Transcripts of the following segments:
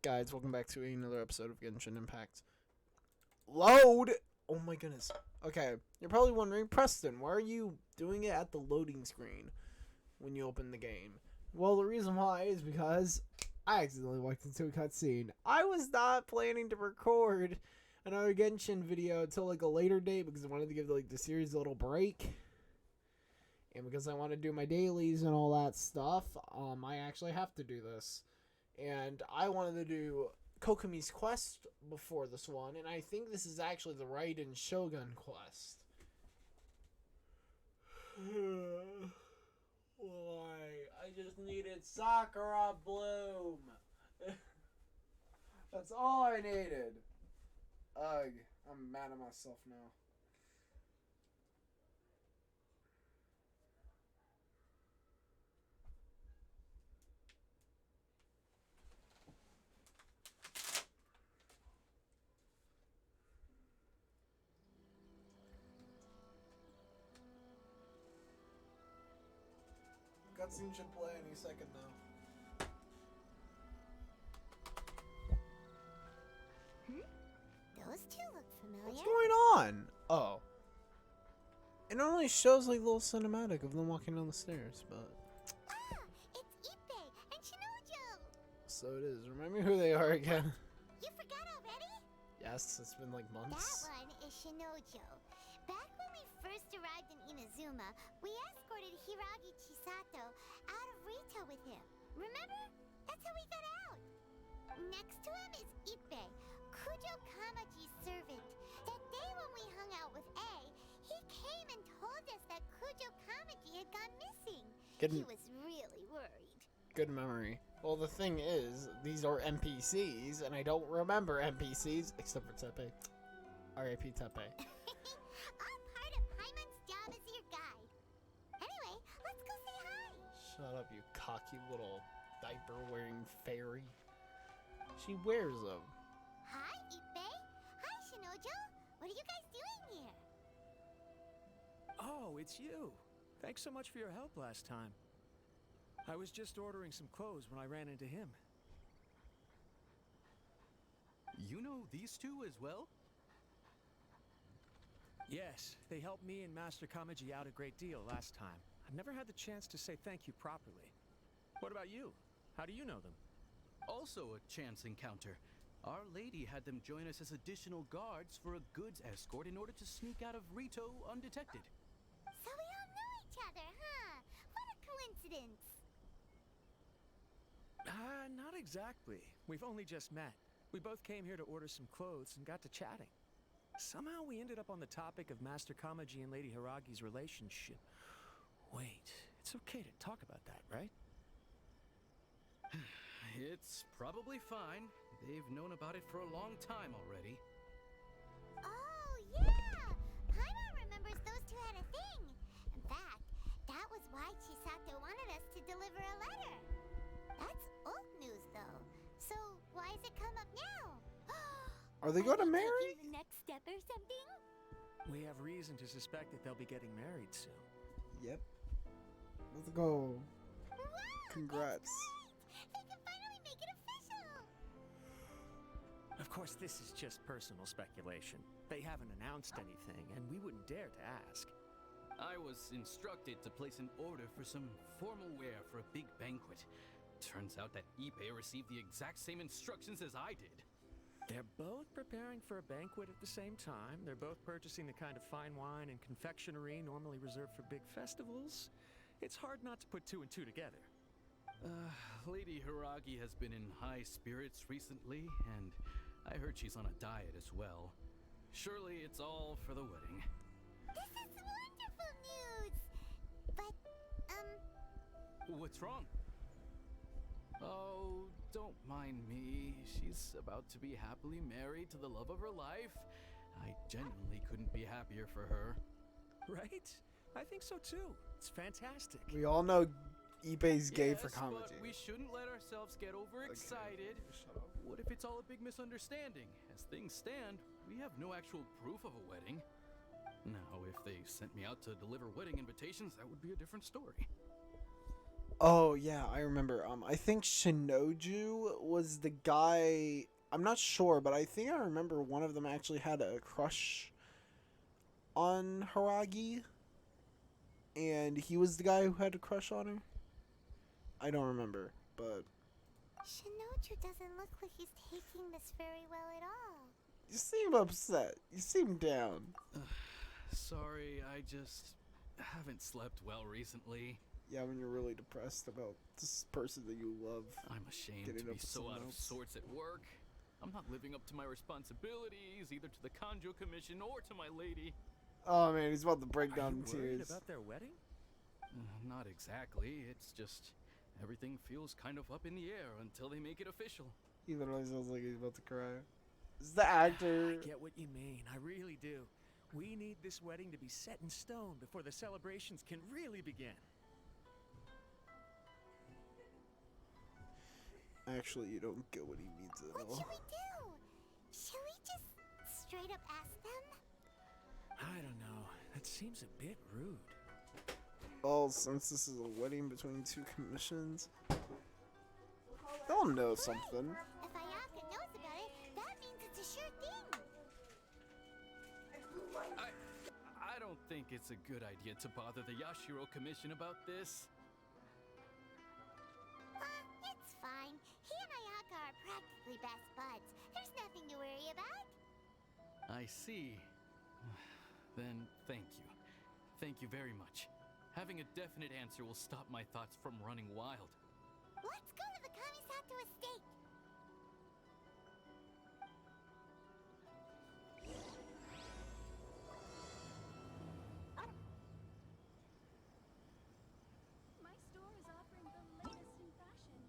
Guys, welcome back to another episode of Genshin Impact. Load! Oh my goodness. Okay, you're probably wondering, Preston, why are you doing it at the loading screen when you open the game? Well, the reason why is because I accidentally walked into a cutscene. I was not planning to record another Genshin video until like a later date because I wanted to give the series a little break. And because I want to do my dailies and all that stuff, I actually have to do this. And I wanted to do Kokomi's quest before this one, and I think this is actually the Raiden Shogun quest. Why? I just needed Sakura Bloom. That's all I needed. Ugh, I'm mad at myself now. Cutscene should play any second now. Those two look familiar. What's going on? Oh. It only shows like a little cinematic of them walking down the stairs, but... Ah, it's Ippei and Shinojo. So it is. Remind me who they are again. You forgot already? Yes, it's been like months. That one is Shinojo. Back when we first arrived in Inazuma, we escorted Hiragi Chisato out of Rito with him. Remember? That's how we got out. Next to him is Ippei, Kujo Kamaji's servant. That day when we hung out with A, he came and told us that Kujo Kamaji had gone missing. He was really worried. Good memory. Well, the thing is, these are NPCs, and I don't remember NPCs, except for Tepe. R.I.P. Tepe. All part of Paimon's job as your guide. Anyway, let's go say hi. Shut up, you cocky little diaper-wearing fairy. She wears them. Hi, Ippei. Hi, Shinojo. What are you guys doing here? Oh, it's you. Thanks so much for your help last time. I was just ordering some clothes when I ran into him. You know these two as well? Yes, they helped me and Master Kamaji out a great deal last time. I've never had the chance to say thank you properly. What about you? How do you know them? Also a chance encounter. Our lady had them join us as additional guards for a goods escort in order to sneak out of Rito undetected. So we all know each other, huh? What a coincidence. Not exactly. We've only just met. We both came here to order some clothes and got to chatting. Somehow we ended up on the topic of Master Kamaji and Lady Hiragi's relationship. Wait, it's okay to talk about that, right? It's probably fine. They've known about it for a long time already. Oh, yeah! Paimon remembers those two had a thing. In fact, that was why Chisato wanted us to deliver a letter. That's old news, though. So why has it come up now? Are they going to marry? The next step or something? We have reason to suspect that they'll be getting married soon. Yep. Let's go. Wow, Congrats. they can finally make it official. Of course, this is just personal speculation. They haven't announced anything, and we wouldn't dare to ask. I was instructed to place an order for some formal wear for a big banquet. Turns out that Ippei received the exact same instructions as I did. They're both preparing for a banquet at the same time. They're both purchasing the kind of fine wine and confectionery normally reserved for big festivals. It's hard not to put two and two together. Lady Hiragi has been in high spirits recently, and I heard she's on a diet as well. Surely it's all for the wedding. This is wonderful news. But, What's wrong? Oh, don't mind me. She's about to be happily married to the love of her life. I genuinely couldn't be happier for her. Right? I think so too. It's fantastic. We all know Ippei's gay Yes, for but Kamaji. we shouldn't let ourselves get overexcited. Okay, shut up. What if it's all a big misunderstanding? As things stand, we have no actual proof of a wedding. Now, if they sent me out to deliver wedding invitations, that would be a different story. Oh yeah, I remember. I think Shinoju was the guy. I'm not sure, but I think I remember one of them actually had a crush on Haragi, and he was the guy who had a crush on her. I don't remember, but Shinoju doesn't look like he's taking this very well at all. you seem upset. You seem down. Sorry, I just haven't slept well recently. Yeah, when you're really depressed about this person that you love. I'm ashamed Getting to up be with so someone out of else. sorts at work. I'm not living up to my responsibilities, either to the Kanjo Commission or to my lady. Oh man, he's about to break Are down you in worried tears. about their wedding? Not exactly. It's just everything feels kind of up in the air until they make it official. He literally sounds like he's about to cry. Is the actor? I get what you mean. I really do. We need this wedding to be set in stone before the celebrations can really begin. Actually, you don't get what he means at What all. should we do? Should we just straight up ask them? I don't know. That seems a bit rude. Well, since this is a wedding between two commissions, they'll know something. If Ayaka knows about it, that means it's a sure thing. I don't think it's a good idea to bother the Yashiro Commission about this. It's fine. He and Ayaka are practically best buds. There's nothing to worry about. I see. Then thank you. Thank you very much. Having a definite answer will stop my thoughts from running wild. Let's go to the Kamisato estate. My store is offering the latest in fashion.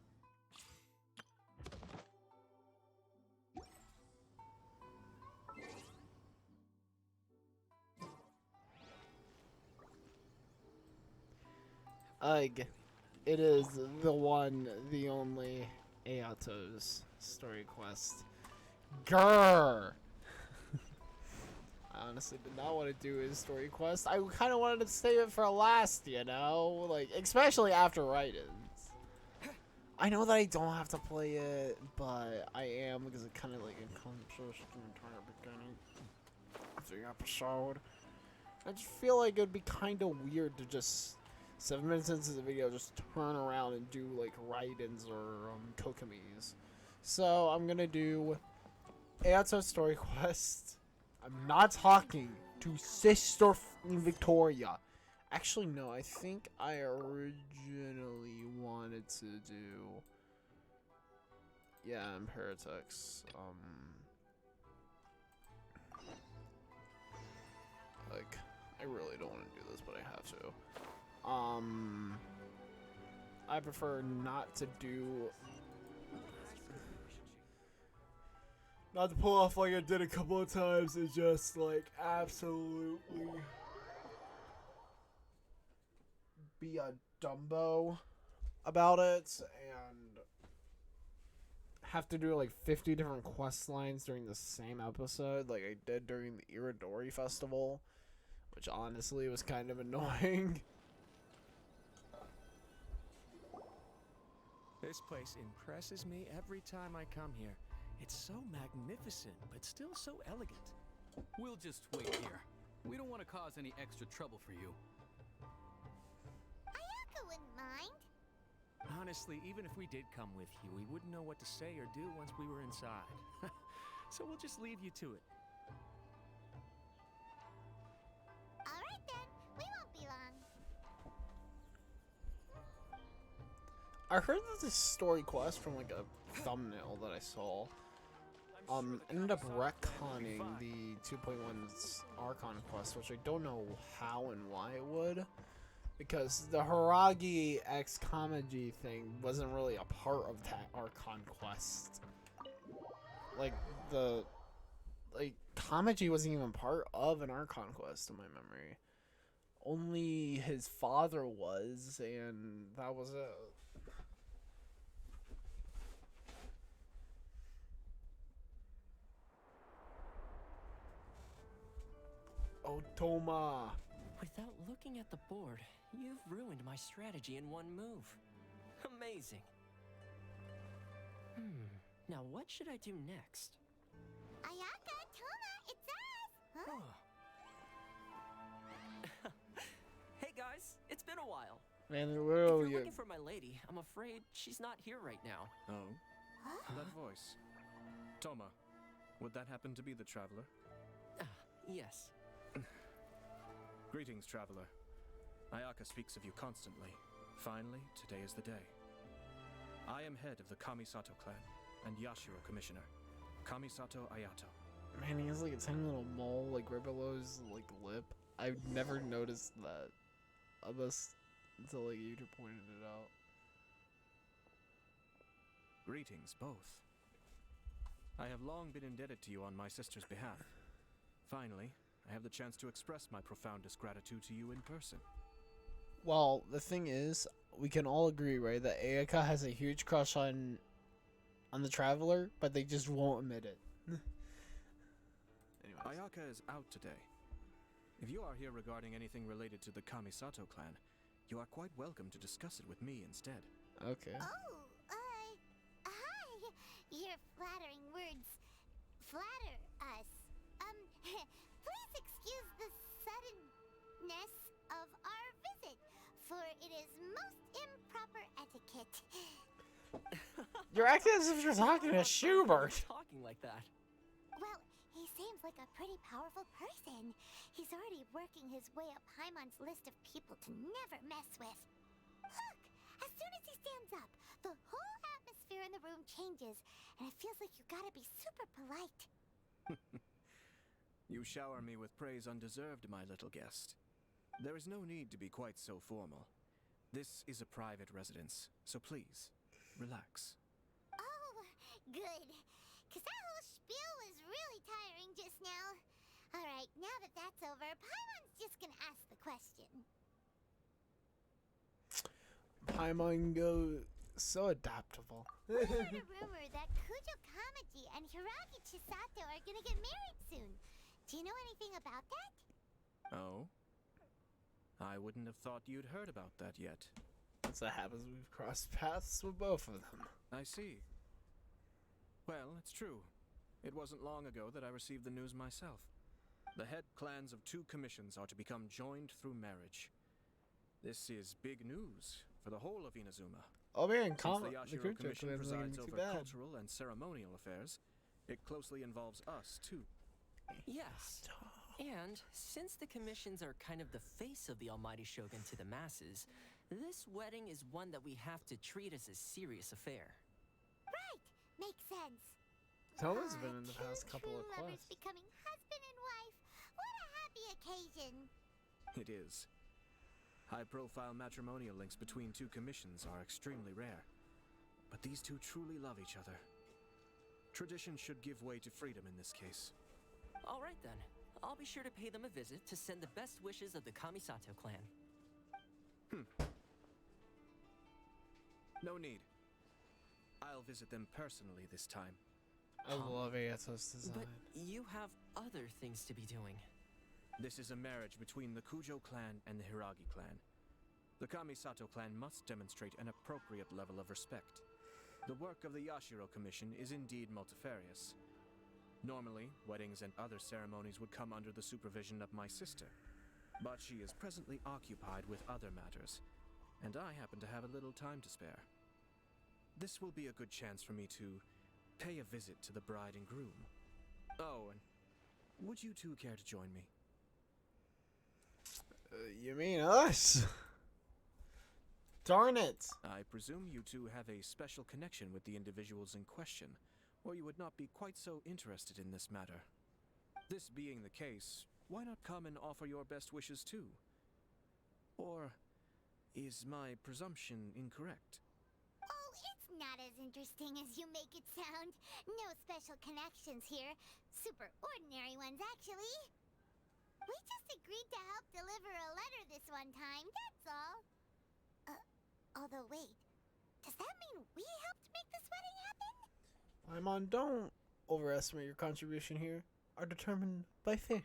Ugh. It is the one, the only Ayato's story quest. Grrr! I honestly did not want to do his story quest. I kind of wanted to save it for last, you know? Like, especially after Write-ins. I know that I don't have to play it, but I am because it kind of like encompasses the entire beginning of the episode. I just feel like it would be kind of weird to just 7 minutes into the video just turn around and do like Raidens or Kokomis. So I'm gonna do Ayato's story quest. I'm not talking to Sister Victoria. Actually, no, I think I originally wanted to do, yeah, Imperitex. Like, I really don't want to do this, but I have to. I prefer not to do, not to pull off like I did a couple of times and just like absolutely be a Dumbo about it and have to do like 50 different quest lines during the same episode like I did during the Iridori Festival, which honestly was kind of annoying. This place impresses me every time I come here. It's so magnificent, but still so elegant. We'll just wait here. We don't want to cause any extra trouble for you. Ayaka wouldn't mind. Honestly, even if we did come with you, we wouldn't know what to say or do once we were inside. So we'll just leave you to it. Alright then, we won't be long. I heard that this story quest from like a thumbnail that I saw ended up retconning the 2.1's Archon quest, which I don't know how and why it would, because the Haragi X Kamaji thing wasn't really a part of that Archon quest. Like Kamaji wasn't even part of an Archon quest in my memory. Only his father was, and that was it. Otoma. Without looking at the board, you've ruined my strategy in one move. Amazing. Now what should I do next? Ayaka, Toma, it's us! Huh? Hey guys, it's been a while. Man, they're If literally. you're looking for my lady, I'm afraid she's not here right now. Oh, Huh? that voice. Toma, would that happen to be the traveler? Yes. Greetings, traveler. Ayaka speaks of you constantly. Finally, today is the day. I am head of the Kamisato clan and Yashiro commissioner, Kamisato Ayato. Man, he has like a tiny little mole like right below his like lip. I've never noticed that until like you two pointed it out. Greetings, both. I have long been indebted to you on my sister's behalf. Finally, I have the chance to express my profoundest gratitude to you in person. Well, the thing is, we can all agree, right, that Ayaka has a huge crush on the traveler, but they just won't admit it. Anyways. Ayaka is out today. If you are here regarding anything related to the Kamisato clan, you are quite welcome to discuss it with me instead. Okay. Oh, hi. Your flattering words flatter us. Please excuse the suddenness of our visit, for it is most improper etiquette. You're acting as if you're talking to Schubert. Talking like that. Well, he seems like a pretty powerful person. He's already working his way up Paimon's list of people to never mess with. Look! As soon as he stands up, the whole atmosphere in the room changes, and it feels like you gotta be super polite. You shower me with praise undeserved, my little guest. There is no need to be quite so formal. This is a private residence, so please, relax. Oh, good. Because that whole spiel was really tiring just now. Alright, now that that's over, Paimon's just gonna ask the question. Paimon go so adaptable. We heard a rumor that Kujo Kamaji and Hiragi Chisato are gonna get married soon. Do you know anything about that? Oh? I wouldn't have thought you'd heard about that yet. Once that happens, we've crossed paths with both of them. I see. Well, it's true. It wasn't long ago that I received the news myself. The head clans of 2 commissions are to become joined through marriage. This is big news for the whole of Inazuma. Oh man, Since the the Yashiro Kujo Commission clan's not gonna presides be too over bad. cultural and ceremonial affairs, it closely involves us, too. Yes. And since the commissions are kind of the face of the Almighty Shogun to the masses, this wedding is one that we have to treat as a serious affair. Right, makes sense. Toma's Ah, been in the past two couple of true lovers quests. becoming husband and wife. What a happy occasion. It is. High-profile matrimonial links between 2 commissions are extremely rare. But these 2 truly love each other. Tradition should give way to freedom in this case. All right then. I'll be sure to pay them a visit to send the best wishes of the Kamisato clan. No need. I'll visit them personally this time. I love Ayato's design. But you have other things to be doing. This is a marriage between the Kujo clan and the Hiragi clan. The Kamisato clan must demonstrate an appropriate level of respect. The work of the Yashiro Commission is indeed multifarious. Normally, weddings and other ceremonies would come under the supervision of my sister. But she is presently occupied with other matters, and I happen to have a little time to spare. This will be a good chance for me to pay a visit to the bride and groom. Oh, and would you 2 care to join me? You mean us? Darn it! I presume you 2 have a special connection with the individuals in question, or you would not be quite so interested in this matter. This being the case, why not come and offer your best wishes too? Or is my presumption incorrect? Oh, it's not as interesting as you make it sound. No special connections here. Super ordinary ones, actually. We just agreed to help deliver a letter this one time, that's all. Although wait, does that mean we helped make this wedding happen? Paimon, don't overestimate your contribution here. Are determined by fate.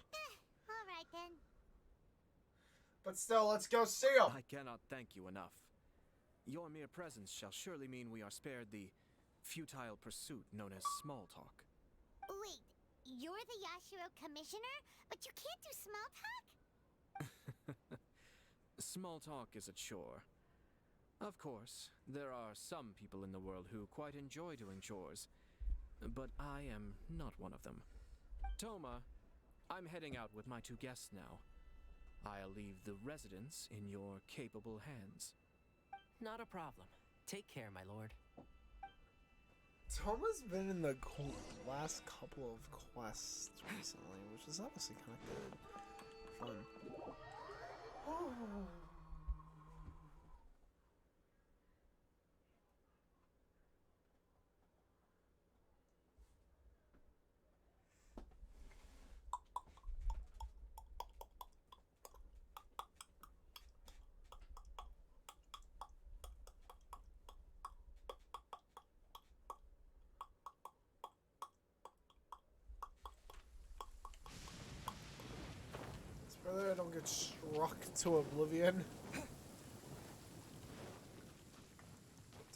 Alright then. But still, let's go see him! I cannot thank you enough. Your mere presence shall surely mean we are spared the futile pursuit known as small talk. Wait, you're the Yashiro commissioner, but you can't do small talk? Small talk is a chore. Of course, there are some people in the world who quite enjoy doing chores, but I am not one of them. Toma, I'm heading out with my 2 guests now. I'll leave the residence in your capable hands. Not a problem. Take care, my lord. Toma's been in the last couple of quests recently, which is obviously kind of good. Fun. Brother, I don't get struck to oblivion. What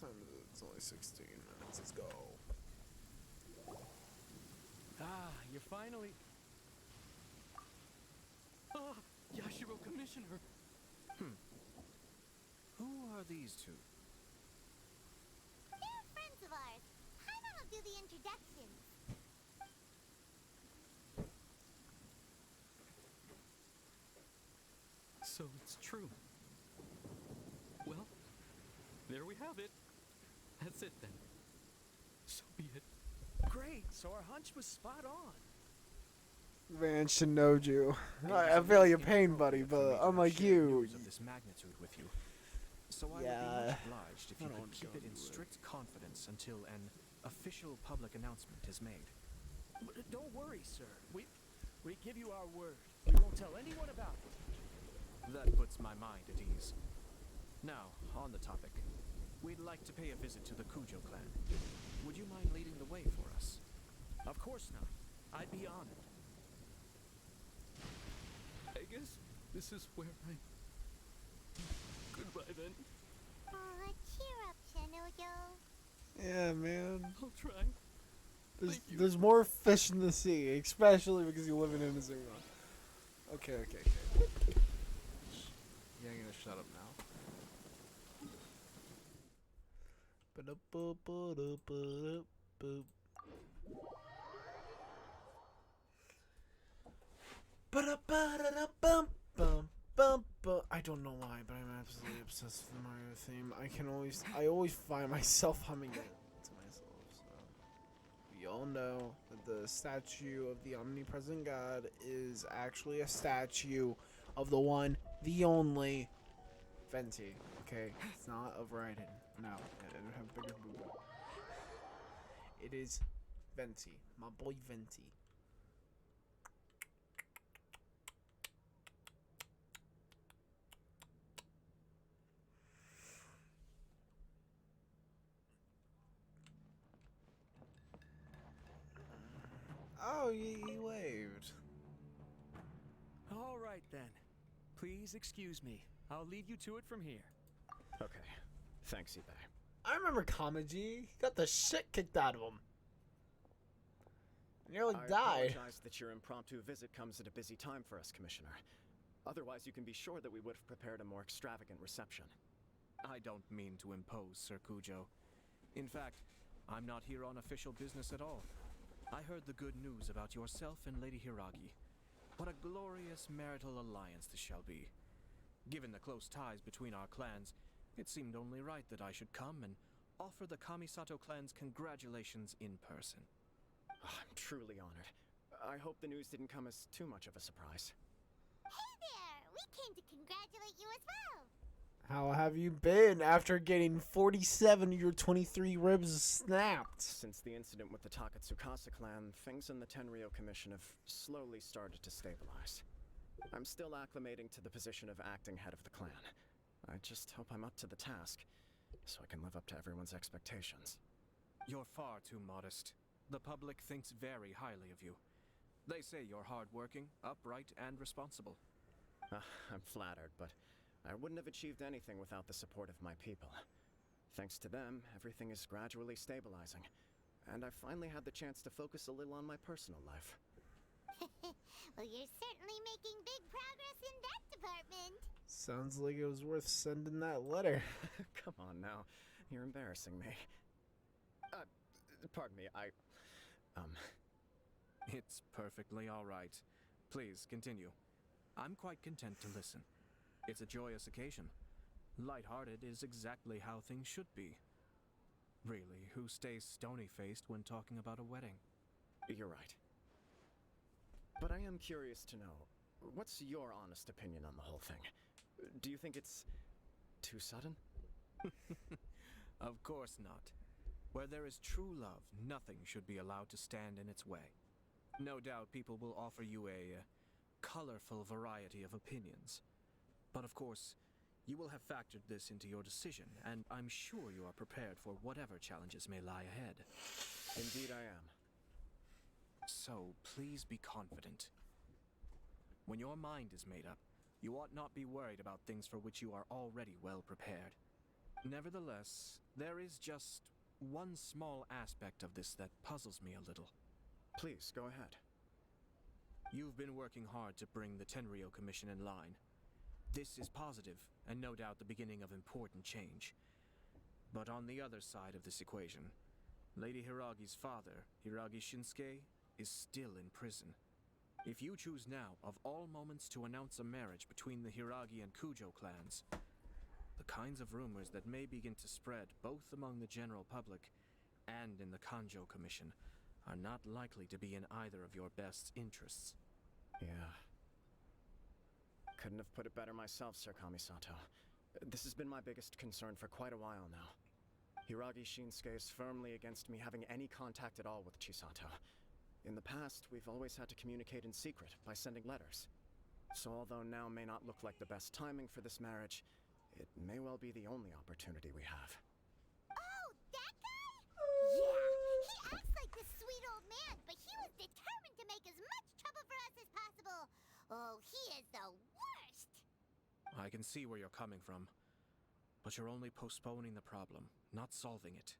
time is it? It's only 16 minutes. Let's go. Ah, you're finally... Ah, Yashiro Commissioner! Who are these 2? They're friends of ours. Paimon will do the introductions. So it's true. Well, there we have it. That's it then. So be it. Great, so our hunch was spot on. Man, Shinoju. I feel your pain, buddy, but unlike you. Of this magnitude with you. So I would be Yeah. much obliged if you I don't could wanna keep go it in into it. strict confidence until an official public announcement is made. But don't worry, sir. We give you our word. We won't tell anyone about it. That puts my mind at ease. Now, on the topic. We'd like to pay a visit to the Kujo clan. Would you mind leading the way for us? Of course not. I'd be honored. I guess this is where I... Goodbye then. Aw, cheer up, Shinojo. Yeah, man. I'll try. Thank you. There's more fish in the sea, especially because you're living in Azuma. Okay. You ain't gonna shut up now. Ba-da-ba-ba-da-ba-da-ba. Ba-da-ba-da-da-bum-bum-bum-bum. I don't know why, but I'm absolutely obsessed with the Mario theme. I always find myself humming it to myself. So we all know that the statue of the omnipresent God is actually a statue of the one, the only Venti. Okay, it's not of Raiden. No, I don't have bigger booba. It is Venti, my boy Venti. Oh, he waved. All right, then. Please excuse me. I'll leave you to it from here. Okay. Thanks, Ibe. I remember Kamaji. He got the shit kicked out of him. Nearly I died. apologize that your impromptu visit comes at a busy time for us, Commissioner. Otherwise, you can be sure that we would have prepared a more extravagant reception. I don't mean to impose, Sir Kujo. In fact, I'm not here on official business at all. I heard the good news about yourself and Lady Hiragi. What a glorious marital alliance this shall be. Given the close ties between our clans, it seemed only right that I should come and offer the Kamisato clan's congratulations in person. I'm truly honored. I hope the news didn't come as too much of a surprise. Hey there! We came to congratulate you as well. How have you been after getting 47 of your 23 ribs snapped? Since the incident with the Takatsukasa clan, things in the Tenryo Commission have slowly started to stabilize. I'm still acclimating to the position of acting head of the clan. I just hope I'm up to the task, so I can live up to everyone's expectations. You're far too modest. The public thinks very highly of you. They say you're hardworking, upright, and responsible. I'm flattered, but I wouldn't have achieved anything without the support of my people. Thanks to them, everything is gradually stabilizing, and I've finally had the chance to focus a little on my personal life. Well, you're certainly making big progress in that department. Sounds like it was worth sending that letter. Come on now, you're embarrassing me. Pardon me, It's perfectly all right. Please, continue. I'm quite content to listen. It's a joyous occasion. Light-hearted is exactly how things should be. Really, who stays stony-faced when talking about a wedding? You're right. But I am curious to know, what's your honest opinion on the whole thing? Do you think it's too sudden? Of course not. Where there is true love, nothing should be allowed to stand in its way. No doubt people will offer you a colorful variety of opinions. But of course, you will have factored this into your decision, and I'm sure you are prepared for whatever challenges may lie ahead. Indeed I am. So, please be confident. When your mind is made up, you ought not be worried about things for which you are already well prepared. Nevertheless, there is just one small aspect of this that puzzles me a little. Please, go ahead. You've been working hard to bring the Tenryou Commission in line. This is positive, and no doubt the beginning of important change. But on the other side of this equation, Lady Hiragi's father, Hiragi Shinsuke, is still in prison. If you choose now, of all moments, to announce a marriage between the Hiragi and Kujo clans, the kinds of rumors that may begin to spread both among the general public and in the Kanjo Commission are not likely to be in either of your best interests. Yeah. Couldn't have put it better myself, Sir Kamisato. This has been my biggest concern for quite a while now. Hiragi Shinsuke is firmly against me having any contact at all with Chisato. In the past, we've always had to communicate in secret by sending letters. So although now may not look like the best timing for this marriage, it may well be the only opportunity we have. Oh, that guy? Yeah, he acts like this sweet old man, but he was determined to make as much trouble for us as possible. Oh, he is the worst. I can see where you're coming from, but you're only postponing the problem, not solving it.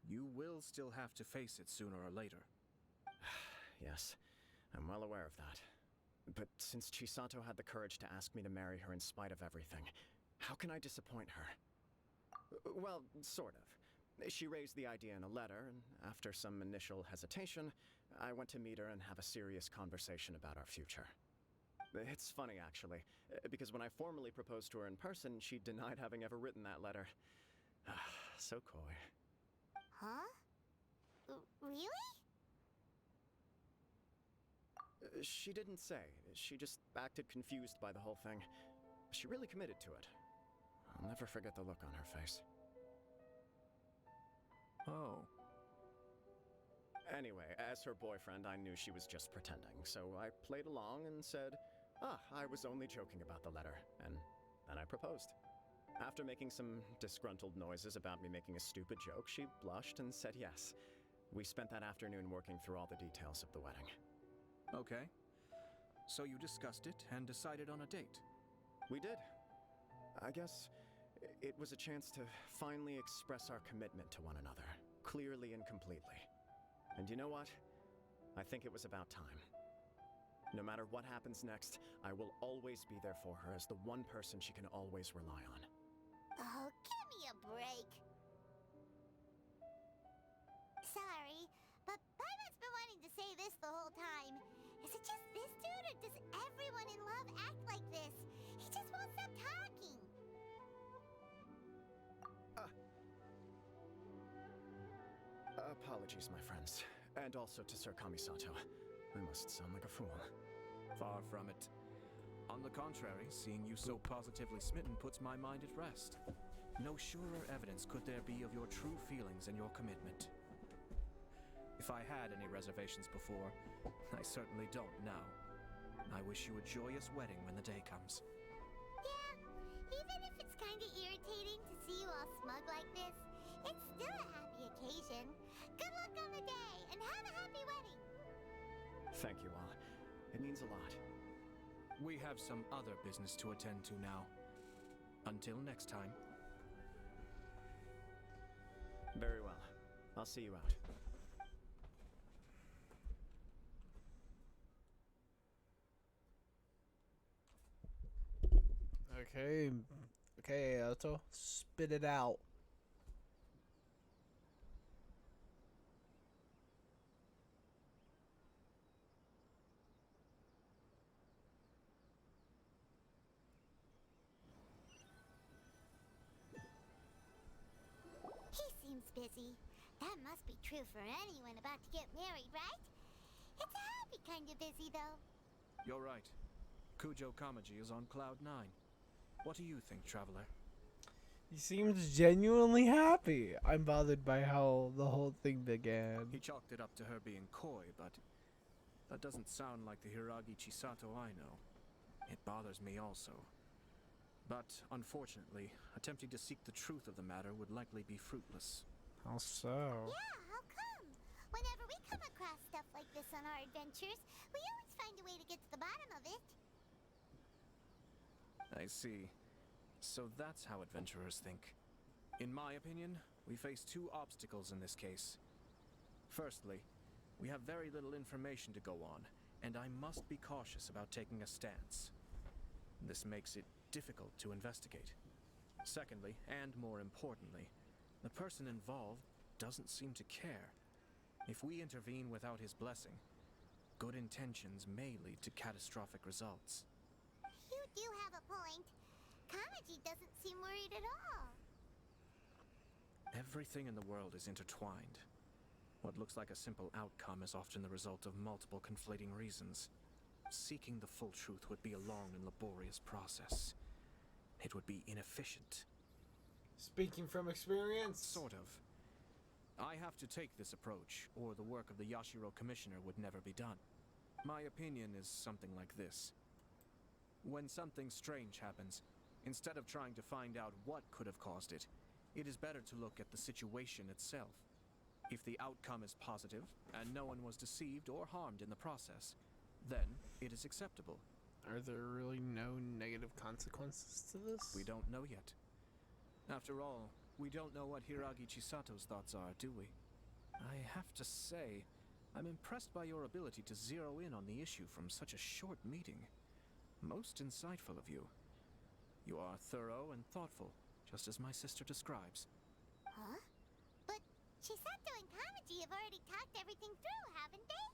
You will still have to face it sooner or later. Yes, I'm well aware of that. But since Chisato had the courage to ask me to marry her in spite of everything, how can I disappoint her? Well, sort of. She raised the idea in a letter, and after some initial hesitation, I went to meet her and have a serious conversation about our future. It's funny, actually, because when I formally proposed to her in person, she denied having ever written that letter. So coy. Huh? Really? She didn't say. She just acted confused by the whole thing. She really committed to it. I'll never forget the look on her face. Oh. Anyway, as her boyfriend, I knew she was just pretending, so I played along and said, I was only joking about the letter, and then I proposed. After making some disgruntled noises about me making a stupid joke, she blushed and said yes. We spent that afternoon working through all the details of the wedding. Okay. So you discussed it and decided on a date? We did. I guess it was a chance to finally express our commitment to one another, clearly and completely. And you know what? I think it was about time. No matter what happens next, I will always be there for her as the one person she can always rely on. Oh, give me a break. Sorry, but Paimon's been wanting to say this the whole time. Is it just this dude, or does everyone in love act like this? He just won't stop talking. Apologies, my friends. And also to Sir Kamisato. I must sound like a fool. Far from it. On the contrary, seeing you so positively smitten puts my mind at rest. No surer evidence could there be of your true feelings and your commitment. If I had any reservations before, I certainly don't now. I wish you a joyous wedding when the day comes. Yeah, even if it's kinda irritating to see you all smug like this, it's still a happy occasion. Good luck on the day, and have a happy wedding. Thank you all. It means a lot. We have some other business to attend to now. Until next time. Very well. I'll see you out. Okay. Okay, Ayato. Spit it out. He seems busy. That must be true for anyone about to get married, right? It's a happy kind of busy, though. You're right. Kujo Kamaji is on cloud 9. What do you think, Traveler? He seems genuinely happy. I'm bothered by how the whole thing began. He chalked it up to her being coy, but that doesn't sound like the Hiragi Chisato I know. It bothers me also. But, unfortunately, attempting to seek the truth of the matter would likely be fruitless. How so? Yeah, how come? Whenever we come across stuff like this on our adventures, we always find a way to get to the bottom of it. I see. So that's how adventurers think. In my opinion, we face two obstacles in this case. Firstly, we have very little information to go on, and I must be cautious about taking a stance. This makes it difficult to investigate. Secondly, and more importantly, the person involved doesn't seem to care. If we intervene without his blessing, good intentions may lead to catastrophic results. You do have a point. Kamaji doesn't seem worried at all. Everything in the world is intertwined. What looks like a simple outcome is often the result of multiple conflating reasons. Seeking the full truth would be a long and laborious process. It would be inefficient. Speaking from experience? Sort of. I have to take this approach, or the work of the Yashiro Commissioner would never be done. My opinion is something like this. When something strange happens, instead of trying to find out what could have caused it, it is better to look at the situation itself. If the outcome is positive, and no one was deceived or harmed in the process, then it is acceptable. Are there really no negative consequences to this? We don't know yet. After all, we don't know what Hiragi Chisato's thoughts are, do we? I have to say, I'm impressed by your ability to zero in on the issue from such a short meeting. Most insightful of you. You are thorough and thoughtful, just as my sister describes. Huh? But Chisato and Kamaji have already talked everything through, haven't they?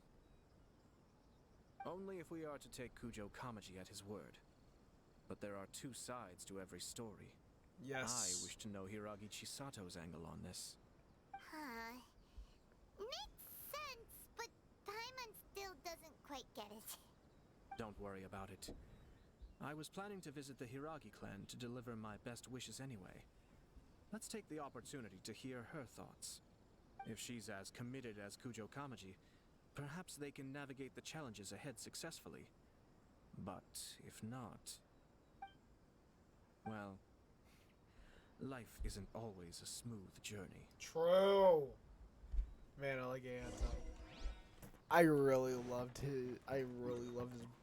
Only if we are to take Kujo Kamaji at his word. But there are two sides to every story. Yes. I wish to know Hiragi Chisato's angle on this. Huh. Makes sense, but Paimon still doesn't quite get it. Don't worry about it. I was planning to visit the Hiragi clan to deliver my best wishes anyway. Let's take the opportunity to hear her thoughts. If she's as committed as Kujo Kamaji, perhaps they can navigate the challenges ahead successfully. But if not... well, life isn't always a smooth journey. True. Man, I like Ayato. I really loved his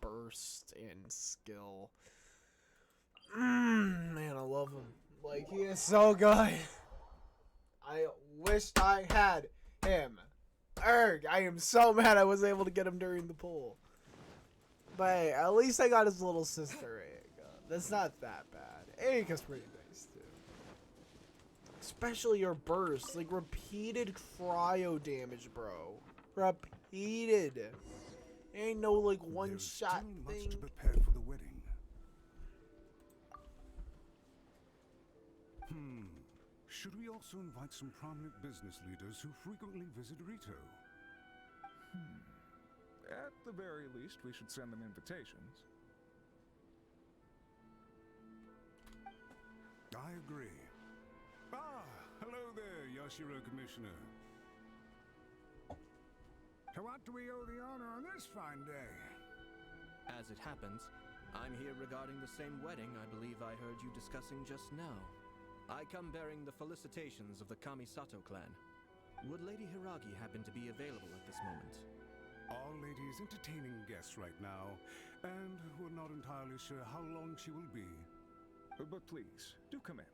burst and skill. Man, I love him. Like, he is so good. I wished I had him. Erg, I am so mad I was able to get him during the pool. But hey, at least I got his little sister, Aika. That's not that bad. Aika's pretty nice, too. Especially your burst. Like, repeated cryo damage, bro. Repeated. Ain't no, like, one-shot There's thing. still much to prepare for the wedding. Should we also invite some prominent business leaders who frequently visit Rito? At the very least, we should send them invitations. I agree. Ah, hello there, Yashiro Commissioner. To what do we owe the honor on this fine day? As it happens, I'm here regarding the same wedding I believe I heard you discussing just now. I come bearing the felicitations of the Kamisato clan. Would Lady Hiragi happen to be available at this moment? Our lady is entertaining guests right now, and we're not entirely sure how long she will be. But please, do come in.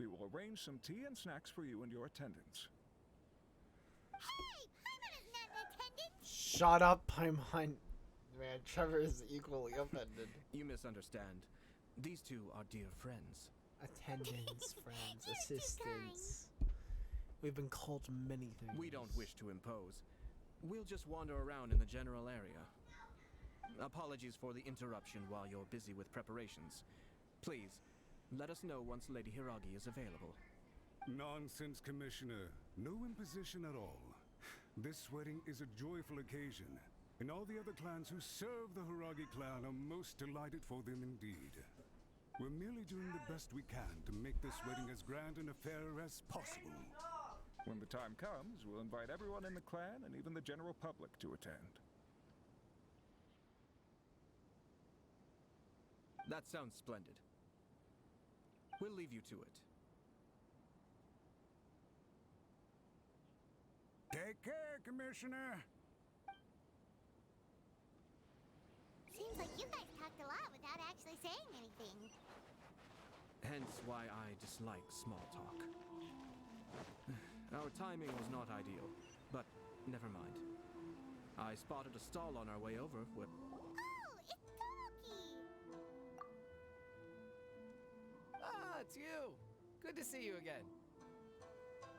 We will arrange some tea and snacks for you and your attendants. Hey, Paimon is not in attendance. Shut up, Paimon. Man, Trevor is equally offended. You misunderstand. These two are dear friends. Attendants, friends, You're too assistants. We've been called many things. We don't wish to impose. We'll just wander around in the general area. Apologies for the interruption while you're busy with preparations. Please, let us know once Lady Hiragi is available. Nonsense, Commissioner. No imposition at all. This wedding is a joyful occasion, and all the other clans who serve the Hiragi clan are most delighted for them indeed. We're merely doing the best we can to make this wedding as grand an affair as possible. When the time comes, we'll invite everyone in the clan and even the general public to attend. That sounds splendid. We'll leave you to it. Take care, Commissioner. Seems like you guys talked a lot without actually saying anything. Hence why I dislike small talk. Our timing was not ideal, but never mind. I spotted a stall on our way over with... Oh, it's Tomoki! Ah, it's you! Good to see you again.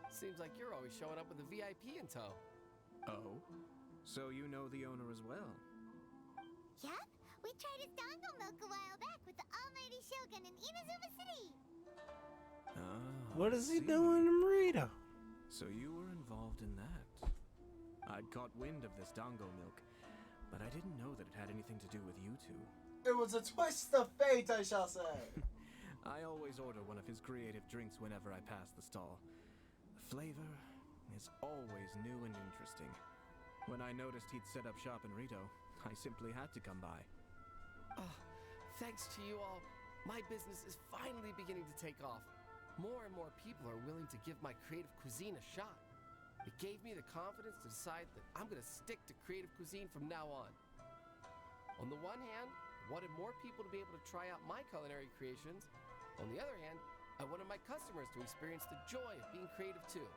Seems like you're always showing up with a VIP in tow. Oh? So you know the owner as well? Yup, we tried his dango milk a while back with the almighty Shogun in Inazuma City. Ah, What is he see. doing in Merida? So you were involved in that. I'd caught wind of this dango milk, but I didn't know that it had anything to do with you two. It was a twist of fate, I shall say. I always order one of his creative drinks whenever I pass the stall. The flavor is always new and interesting. When I noticed he'd set up shop in Rito, I simply had to come by. Ah, thanks to you all, my business is finally beginning to take off. More and more people are willing to give my creative cuisine a shot. It gave me the confidence to decide that I'm gonna stick to creative cuisine from now on. On the one hand, I wanted more people to be able to try out my culinary creations. On the other hand, I wanted my customers to experience the joy of being creative too.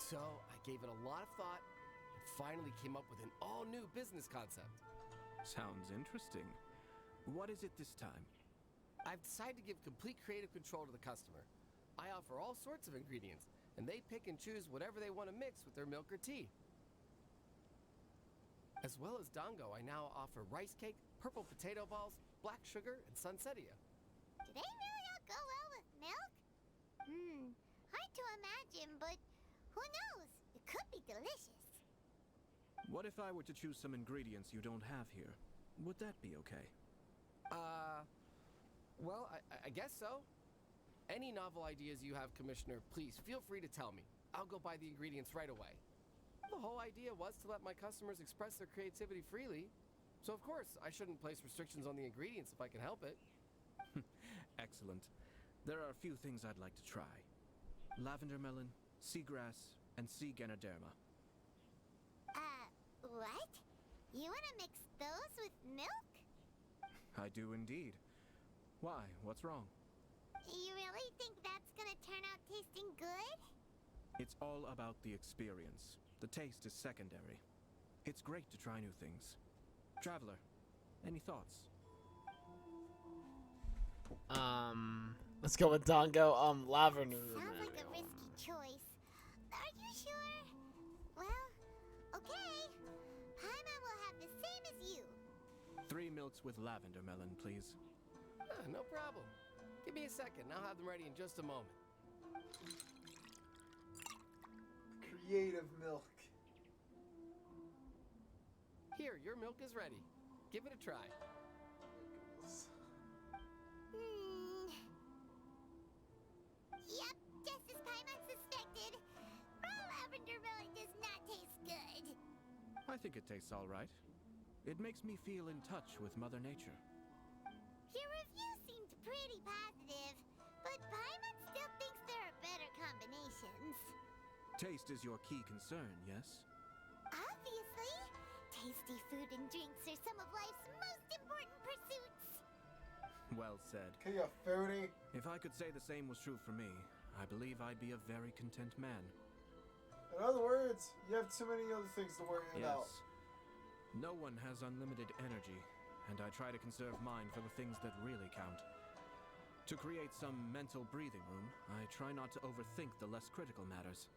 So I gave it a lot of thought and finally came up with an all-new business concept. Sounds interesting. What is it this time? I've decided to give complete creative control to the customer. I offer all sorts of ingredients, and they pick and choose whatever they want to mix with their milk or tea. As well as dango, I now offer rice cake, purple potato balls, black sugar, and sunsettia. Do they really all go well with milk? Hard to imagine, but who knows? It could be delicious. What if I were to choose some ingredients you don't have here? Would that be okay? Well, I guess so. Any novel ideas you have, Commissioner, please feel free to tell me. I'll go buy the ingredients right away. The whole idea was to let my customers express their creativity freely. So of course, I shouldn't place restrictions on the ingredients if I can help it. Excellent. There are a few things I'd like to try. Lavender melon, seagrass, and sea ganoderma. What? You want to mix those with milk? I do indeed. Why? What's wrong? You really think that's gonna turn out tasting good? It's all about the experience. The taste is secondary. It's great to try new things. Traveler, any thoughts? Let's go with Dango. Lavender. Sounds like a risky choice. Are you sure? Well, okay. Paimon will have the same as you. 3 milks with lavender melon, please. No problem. Give me a second. I'll have them ready in just a moment. Creative milk. Here, your milk is ready. Give it a try. Yep, just as Paimon suspected. Raw lavender melon does not taste good. I think it tastes all right. It makes me feel in touch with Mother Nature. Your review seemed pretty positive, but Paimon still thinks there are better combinations. Taste is your key concern, yes? Obviously, tasty food and drinks are some of life's most important pursuits. Well said. Can you foodie? If I could say the same was true for me, I believe I'd be a very content man. In other words, you have too many other things to worry about. Yes. No one has unlimited energy, and I try to conserve mine for the things that really count. To create some mental breathing room, I try not to overthink the less critical matters.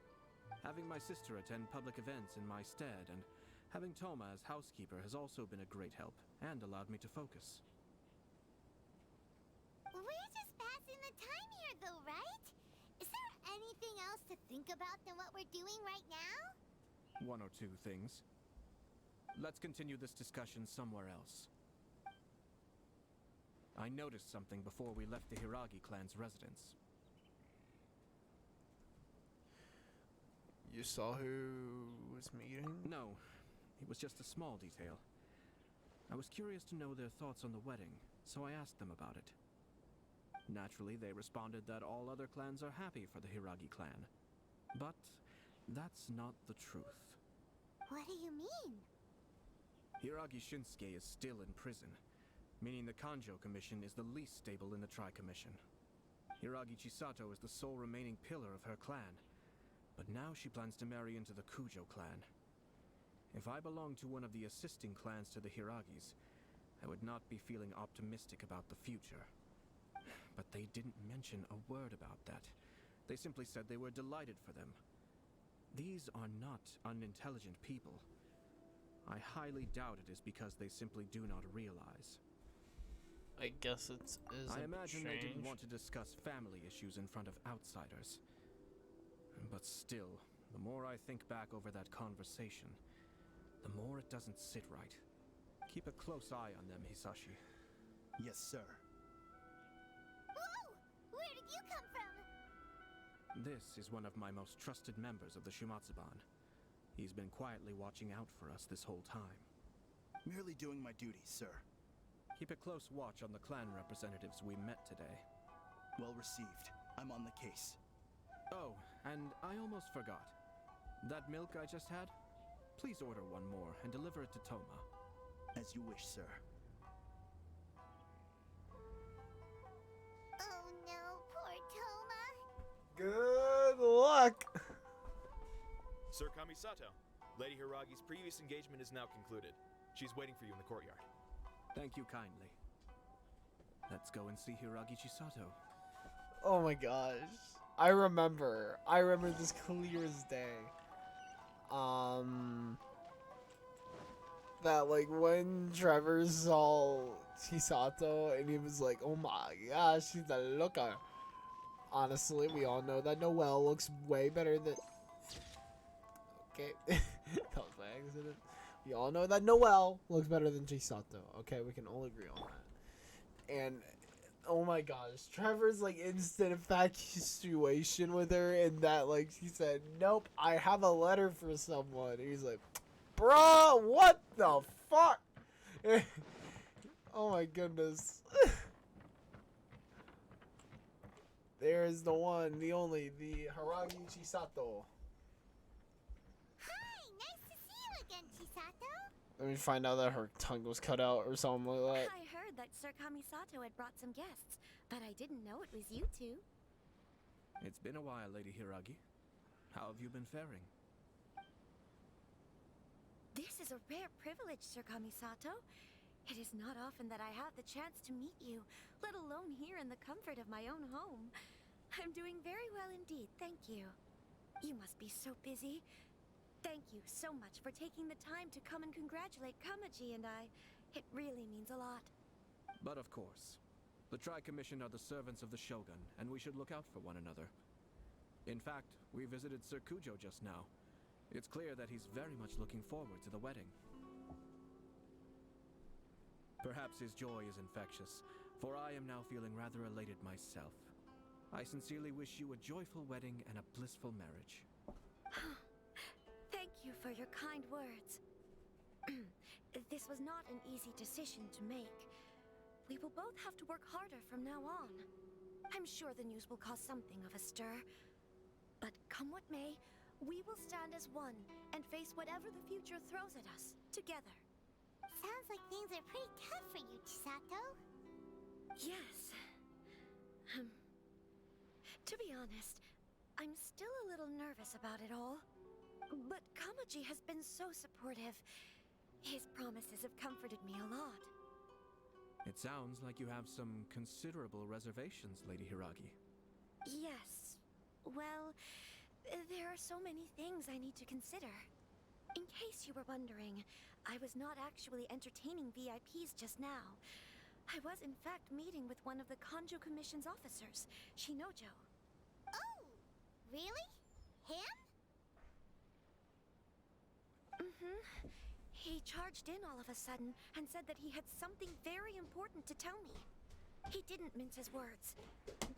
Having my sister attend public events in my stead, and having Toma as housekeeper has also been a great help, and allowed me to focus. We're just passing the time here, though, right? Is there anything else to think about than what we're doing right now? One or two things. Let's continue this discussion somewhere else. I noticed something before we left the Hiragi clan's residence. You saw who was meeting? No, it was just a small detail. I was curious to know their thoughts on the wedding, so I asked them about it. Naturally, they responded that all other clans are happy for the Hiragi clan. But that's not the truth. What do you mean? Hiragi Shinsuke is still in prison, meaning the Kanjo Commission is the least stable in the Tri-Commission. Hiragi Chisato is the sole remaining pillar of her clan, but now she plans to marry into the Kujo clan. If I belonged to one of the assisting clans to the Hiragis, I would not be feeling optimistic about the future. But they didn't mention a word about that. They simply said they were delighted for them. These are not unintelligent people. I highly doubt it is because they simply do not realize. I guess it is. I imagine they didn't want to discuss family issues in front of outsiders. But still, the more I think back over that conversation, the more it doesn't sit right. Keep a close eye on them, Hisashi. Yes, sir. Whoa! Where did you come from? This is one of my most trusted members of the Shumatsuban. He's been quietly watching out for us this whole time. Merely doing my duty, sir. Keep a close watch on the clan representatives we met today. Well received. I'm on the case. Oh, and I almost forgot. That milk I just had? Please order one more and deliver it to Toma. As you wish, sir. Oh no, poor Toma. Good luck! Sir Kamisato, Lady Hiragi's previous engagement is now concluded. She's waiting for you in the courtyard. Thank you kindly. Let's go and see Hiragi Chisato. Oh my gosh. I remember this clear as day. That like when Trevor saw Chisato and he was like, oh my gosh, she's a looker. Honestly, we all know that Noelle looks way better than... Okay, that was by accident. We all know that Noelle looks better than Chisato. Okay, we can all agree on that. And oh my gosh, Trevor's like instant infatuation with her, and that like she said, "Nope, I have a letter for someone." And he's like, "Bruh, what the fuck?" Oh my goodness. There's the one, the only, the Hiragi Chisato. Hi, nice to see you again, Chisato. Let me find out that her tongue was cut out or something like that. I heard that Sir Kamisato had brought some guests, but I didn't know it was you two. It's been a while, Lady Hiragi. How have you been faring? This is a rare privilege, Sir Kamisato. It is not often that I have the chance to meet you, let alone here in the comfort of my own home. I'm doing very well indeed, thank you. You must be so busy. Thank you so much for taking the time to come and congratulate Kamaji and I. It really means a lot. But of course. The Tri-Commission are the servants of the Shogun, and we should look out for one another. In fact, we visited Sir Kujo just now. It's clear that he's very much looking forward to the wedding. Perhaps his joy is infectious, for I am now feeling rather elated myself. I sincerely wish you a joyful wedding and a blissful marriage. Thank you for your kind words. This was not an easy decision to make. We will both have to work harder from now on. I'm sure the news will cause something of a stir. But come what may, we will stand as one and face whatever the future throws at us, together. Sounds like things are pretty tough for you, Chisato. Yes. To be honest, I'm still a little nervous about it all. But Kamaji has been so supportive. His promises have comforted me a lot. It sounds like you have some considerable reservations, Lady Hiragi. Yes. Well, there are so many things I need to consider. In case you were wondering, I was not actually entertaining VIPs just now. I was in fact meeting with one of the Kanjo Commission's officers, Shinojo. Oh, really? Him? Mm-hmm. He charged in all of a sudden and said that he had something very important to tell me. He didn't mince his words.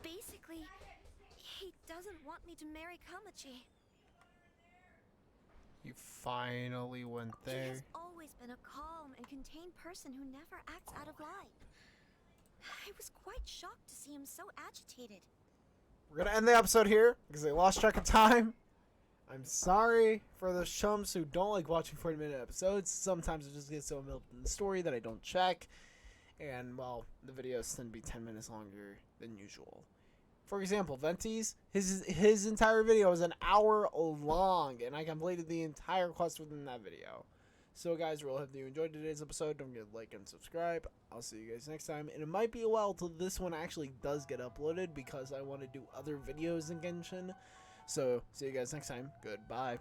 Basically, he doesn't want me to marry Kamachi. You finally went He there. has always been a calm and contained person who never acts out of line. I was quite shocked to see him so agitated. We're gonna end the episode here because I lost track of time. I'm sorry for those chumps who don't like watching 40-minute episodes. Sometimes I just get so involved in the story that I don't check. And, well, the videos tend to be 10 minutes longer than usual. For example, Venti's, his entire video was an hour long, and I completed the entire quest within that video. So, guys, really hope you enjoyed today's episode. Don't forget to like and subscribe. I'll see you guys next time. And it might be a while till this one actually does get uploaded because I want to do other videos in Genshin. So, see you guys next time. Goodbye.